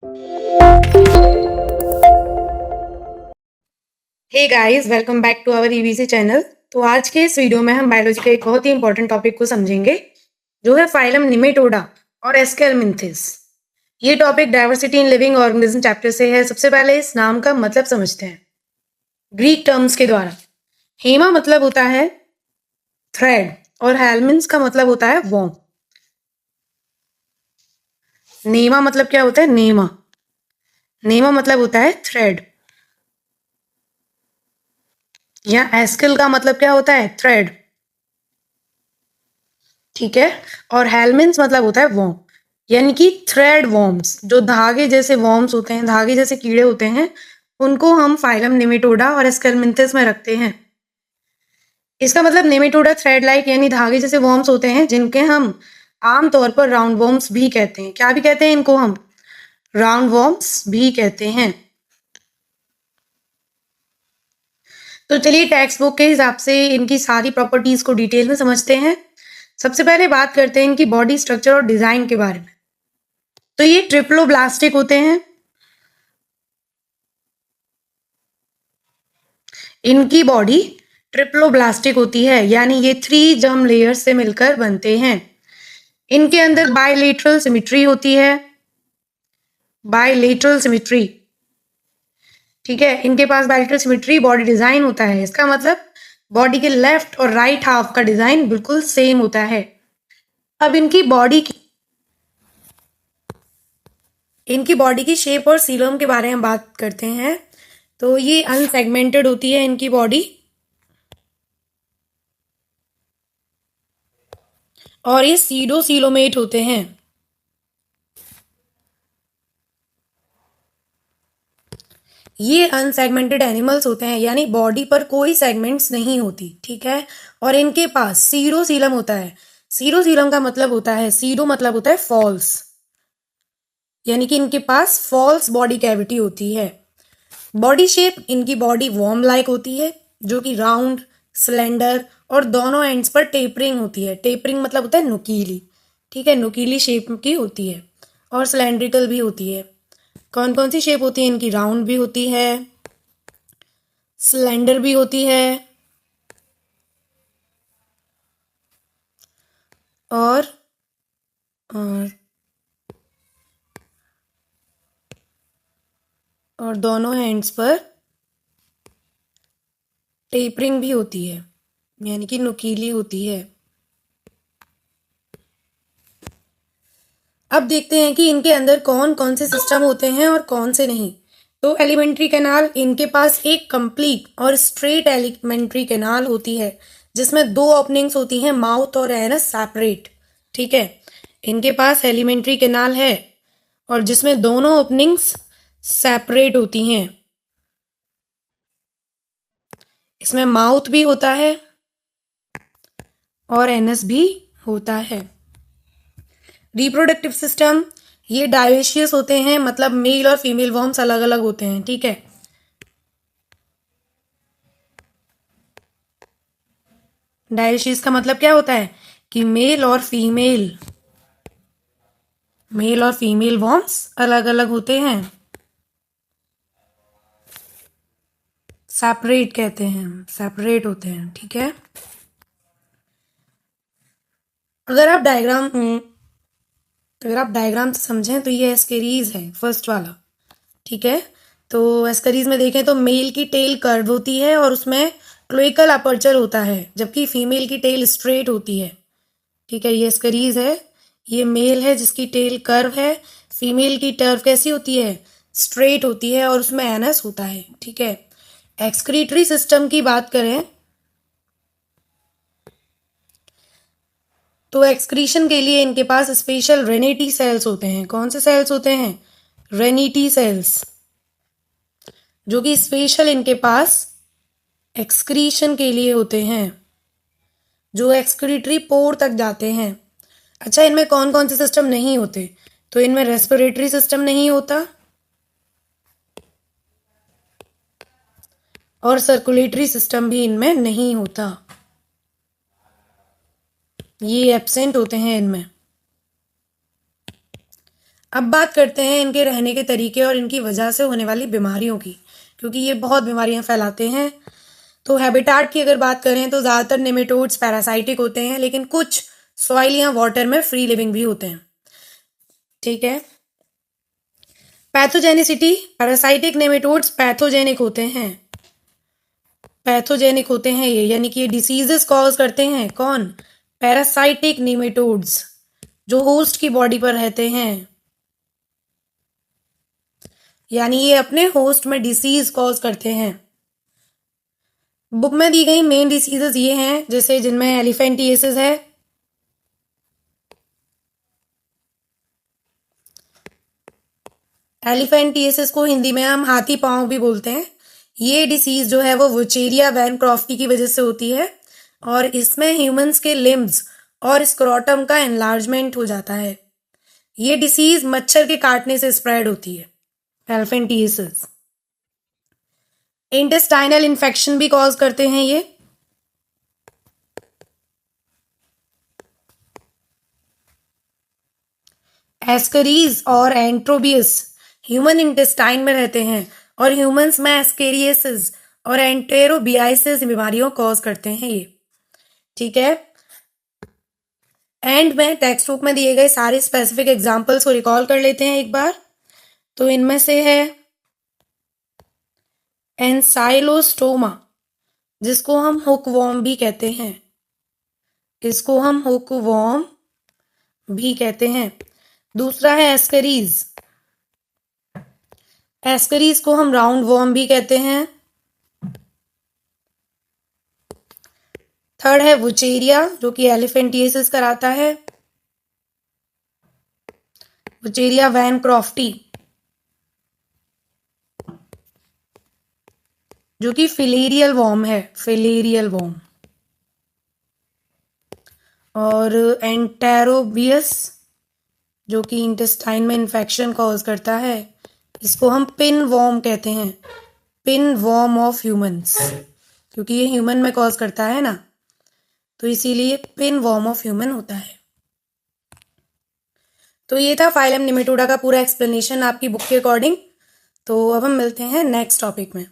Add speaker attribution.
Speaker 1: Hey guys, welcome back to our EVC channel. तो आज के इस वीडियो में हम बायोलॉजी के एक बहुत ही इंपॉर्टेंट टॉपिक को समझेंगे, जो है फाइलम निमेटोडा और एस्केलमिंथिस। ये topic diversity in living organism chapter से है। सबसे पहले इस नाम का मतलब समझते हैं ग्रीक टर्म्स के द्वारा। हेमा मतलब होता है थ्रेड और हेलमिन्स का मतलब होता है वॉर्म। नेमा मतलब क्या होता है? नेमा मतलब होता है थ्रेड। या एस्केल का मतलब क्या होता है? थ्रेड। ठीक है। और हेलमिन्स मतलब होता है वॉर्म, यानी कि थ्रेड वॉर्म्स। जो धागे जैसे वॉर्म्स होते हैं, धागे जैसे कीड़े होते हैं, उनको हम फाइलम निमेटोडा और एस्केलमिंथिस में रखते हैं। इसका मतलब निमेटोडा थ्रेड लाइक यानी धागे जैसे वॉर्म्स होते हैं, जिनके हम आमतौर पर राउंड वॉर्म्स भी कहते हैं। क्या भी कहते हैं इनको? हम राउंड वॉर्म्स भी कहते हैं। तो चलिए टेक्स्ट बुक के हिसाब से इनकी सारी प्रॉपर्टीज को डिटेल में समझते हैं। सबसे पहले बात करते हैं इनकी बॉडी स्ट्रक्चर और डिजाइन के बारे में। तो ये ट्रिप्लोब्लास्टिक होते हैं। इनकी बॉडी ट्रिप्लोब्लास्टिक होती है, यानी ये 3 जर्म लेयर्स से मिलकर बनते हैं। इनके अंदर बायलेटरल सिमेट्री होती है। बायलेटरल सिमेट्री, ठीक है। इनके पास बायलेटरल सिमेट्री बॉडी डिजाइन होता है। इसका मतलब बॉडी के लेफ्ट और राइट हाफ का डिजाइन बिल्कुल सेम होता है। अब इनकी बॉडी की शेप और सीलोम के बारे में बात करते हैं। तो ये अनसेगमेंटेड होती है इनकी बॉडी, और ये सीडोसीलोमेट होते हैं। ये अनसेगमेंटेड एनिमल्स होते हैं, यानी बॉडी पर कोई सेगमेंट्स नहीं होती, ठीक है। और इनके पास सीरोसीलम होता है। सीरोसीलम का मतलब होता है, सीडो मतलब होता है फॉल्स, यानी कि इनके पास फॉल्स बॉडी कैविटी होती है। बॉडी शेप इनकी बॉडी वॉर्म लाइक होती है, जो कि राउंड, स्लेंडर और दोनों एंड्स पर टेपरिंग होती है। टेपरिंग मतलब होता है नुकीली, ठीक है। नुकीली शेप की होती है और सिलेंड्रिकल भी होती है। कौन कौन सी शेप होती है इनकी? राउंड भी होती है, सिलेंडर भी होती है, और और, और दोनों हैंड्स पर टेपरिंग भी होती है, यानी कि नुकीली होती है। अब देखते हैं कि इनके अंदर कौन कौन से सिस्टम होते हैं और कौन से नहीं। तो एलिमेंट्री कैनाल, इनके पास एक कंप्लीट और स्ट्रेट एलिमेंट्री कैनाल होती है, जिसमें 2 ओपनिंग्स होती हैं, माउथ और एनस सेपरेट, ठीक है। इनके पास एलिमेंट्री कैनाल है और जिसमें दोनों ओपनिंग्स सेपरेट होती हैं। इसमें माउथ भी होता है और एनस भी होता है। रिप्रोडक्टिव सिस्टम, ये डायोशियस होते हैं, मतलब मेल और फीमेल वॉर्म्स अलग अलग होते हैं, ठीक है। डायोशियस का मतलब क्या होता है कि मेल और फीमेल वॉर्म्स अलग अलग होते हैं, सेपरेट कहते हैं, सेपरेट होते हैं, ठीक है। अगर आप डायग्राम से समझें तो ये एस्केरीज है, फर्स्ट वाला, ठीक है। तो एस्केरीज में देखें तो मेल की टेल कर्व होती है और उसमें क्लोइकल अपर्चर होता है, जबकि फीमेल की टेल स्ट्रेट होती है, ठीक है। ये एस्केरीज है, ये मेल है जिसकी टेल कर्व है, फीमेल की टर्व कैसी होती है? स्ट्रेट होती है और उसमें एनस होता है, ठीक है। एक्सक्रीटरी सिस्टम की बात करें तो एक्सक्रीशन के लिए इनके पास स्पेशल रेनिटी सेल्स होते हैं। कौन से सेल्स होते हैं? रेनिटी सेल्स, जो कि स्पेशल इनके पास एक्सक्रीशन के लिए होते हैं, जो एक्सक्रीटरी पोर तक जाते हैं। अच्छा, इनमें कौन कौन से सिस्टम नहीं होते? तो इनमें रेस्पिरेटरी सिस्टम नहीं होता और सर्कुलेटरी सिस्टम भी इनमें नहीं होता, ये एब्सेंट होते हैं इनमें। अब बात करते हैं इनके रहने के तरीके और इनकी वजह से होने वाली बीमारियों की, क्योंकि ये बहुत बीमारियां फैलाते हैं। तो हैबिटाट की अगर बात करें तो ज़्यादातर नेमेटोड्स पैरासाइटिक होते हैं, लेकिन कुछ सॉइल या वाटर में फ्री लिविंग भी होते हैं। ठीक है। पैथोजेनिसिटी, पैरासाइटिक नेमेटोड्स पैथोजेनिक होते हैं, पैथोजेनिक होते हैं ये, यानी कि ये डिसीजेस कॉज करते हैं। कौन? पैरासाइटिक नेमेटोड्स, जो होस्ट की बॉडी पर रहते हैं, यानी ये अपने होस्ट में डिसीज कॉज करते हैं। बुक में दी गई मेन डिसीजेस ये हैं, जैसे जिनमें एलिफेंटिएसिस है, एलिफेंटिएसिस को हिंदी में हम हाथी पांव भी बोलते हैं। ये डिसीज जो है वो वुचेरिया वैनक्रॉफ्टी की वजह से होती है, और इसमें ह्यूमंस के लिम्स और स्क्रोटम का एनलार्जमेंट हो जाता है। ये डिसीज मच्छर के काटने से स्प्रेड होती है, एलिफेंटिएसिस। इंटेस्टाइनल इन्फेक्शन भी कॉज करते हैं ये। एस्करीज और एंट्रोबियस ह्यूमन इंटेस्टाइन में रहते हैं, और ह्यूमंस में एस्केरियसिस और एंटेरोबियासिस बीमारियों कॉज करते हैं ये। ठीक है। एंड में टेक्स्ट बुक में दिए गए सारे स्पेसिफिक एग्जाम्पल्स को रिकॉल कर लेते हैं एक बार। तो इनमें से है एंसाइलोस्टोमा, जिसको हम हुकवॉर्म भी कहते हैं, इसको हम हुकवॉर्म भी कहते हैं। दूसरा है एस्करीज, एस्करीज को हम राउंड वॉर्म भी कहते हैं। थर्ड है वुचेरिया, जो कि एलिफेंटिएसिस कराता है, वुचेरिया वैनक्रॉफ्टी, जो कि फिलेरियल वॉर्म है, फिलेरियल वॉर्म। और एंटेरोबियस, जो कि इंटेस्टाइन में इन्फेक्शन कॉज करता है, इसको हम पिन वॉर्म कहते हैं, पिन वॉर्म ऑफ ह्यूमंस, क्योंकि ये ह्यूमन में कॉज करता है ना, तो इसीलिए पिन वॉर्म ऑफ ह्यूमन होता है। तो ये था फाइलम निमेटोडा का पूरा एक्सप्लेनेशन आपकी बुक के अकॉर्डिंग। तो अब हम मिलते हैं नेक्स्ट टॉपिक में।